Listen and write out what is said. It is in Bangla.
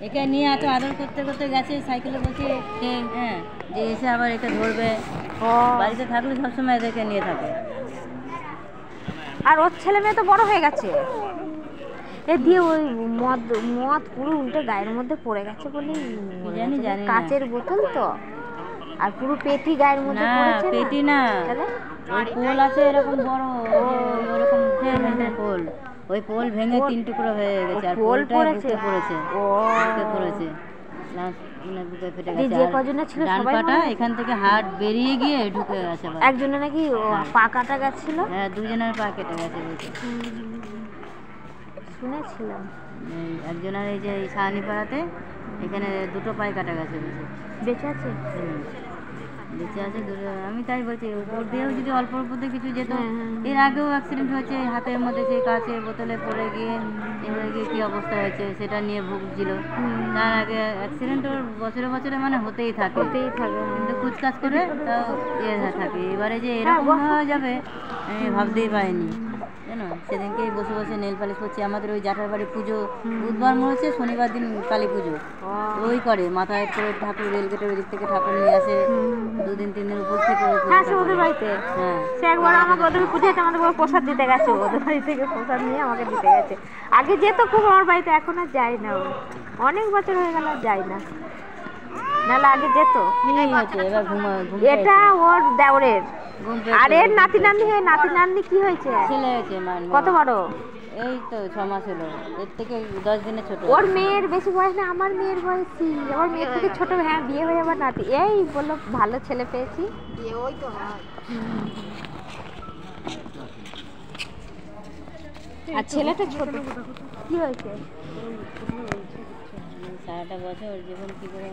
একে নিয়ে এত আদর করতে করতে গেছে সাইকেলে বসে, হ্যাঁ, যে এসে আবার একে ধরবে। বাড়িতে থাকলে সবসময় এদেরকে নিয়ে থাকে। আর ওর ছেলে মেয়ে তো বড় হয়ে গেছে। এ দিয়ে ওই মদ মদ পুরো উল্টে গায়ের মধ্যে পড়ে গেছে বলে জানি কাচের বোতল তো, আর পুরো পেটি গায়ের মধ্যে পড়েছে। পেটি না, ওই পোল আছে এরকম বড়, ওরকম পোল, ওই পোল ভেঙে 3 টুকরো হয়ে গেছে। আর পোলটা বুকে পড়েছে, বুকে পড়েছে, বুকে ফেটে গেছে। যে কজনে ছিল সবাই ডান পাটা এখান থেকে হাড় বেরিয়ে গিয়ে ঢুকে গেছে। একজনের নাকি পা কাটা গেছিল। হ্যাঁ, 2 জনের পা কেটে গেছে বলছে, শুনেছিলাম। একজনের এই যে সাহানিপাড়াতে এখানে 2টো পায়ে কাটা গেছে বলছে। বেঁচে আছে? বেঁচে আছে 2। আমি তাই বলছি, উপর দিয়েও যদি অল্প অল্পতে কিছু যেত। এর আগেও অ্যাক্সিডেন্ট হয়েছে, হাতের মধ্যে সেই কাচের বোতলে পড়ে গিয়ে কী অবস্থা হয়েছে সেটা নিয়ে ভুগছিল। তার আগে অ্যাক্সিডেন্ট ওর বছরে বছরে মানে হতেই থাকে, কিন্তু কুচকাচ করে তাও থাকে। এবারে যে এরকম হয়ে যাবে আমি ভাবতেই পারিনি, জানো। সেদিনকেই বসে বসে নেল পালিশ করছি। আমাদের ওই জ্যাঠার বাড়ি পুজো বুধবার মনে হচ্ছে, শনিবার দিন কালী পুজো ওই করে মাথায় করে ঠাকুর রেলগেটের ওই দিক থেকে ঠাকুর নিয়ে আসে, 2 দিন 3 দিন উপোস থেকে ওদের বাড়িতে। হ্যাঁ, সে একবার আমাকে ওদের পুজোতে আমাদের প্রসাদ দিতে গেছে, ওদের বাড়ি থেকে প্রসাদ নিয়ে আমাকে দিতে গেছে। আগে যেত খুব আমার বাড়িতে, এখন আর যাই না। অনেক বছর হয়ে গেল আর যাই না, নাহলে আগে যেত। এটা ওর দেওরের, আর এর নাতি নাতনি কি হয়েছে? ছেলে হয়েছে। কত বড়? এই তো 6 মাস হলো, এর থেকে 10 দিনের ছোট। ওর মেয়ের বেশি বয়স না, আমার মেয়ের বয়সী। আমার মেয়ের থেকে ছোট। হ্যাঁ, বিয়ে হয়ে আবার নাতি। এই বললো ভালো ছেলে পেয়েছি। ওই তো আর ছেলেটা ছোট। কি হয়েছে? 7টা বছর জীবন কি করে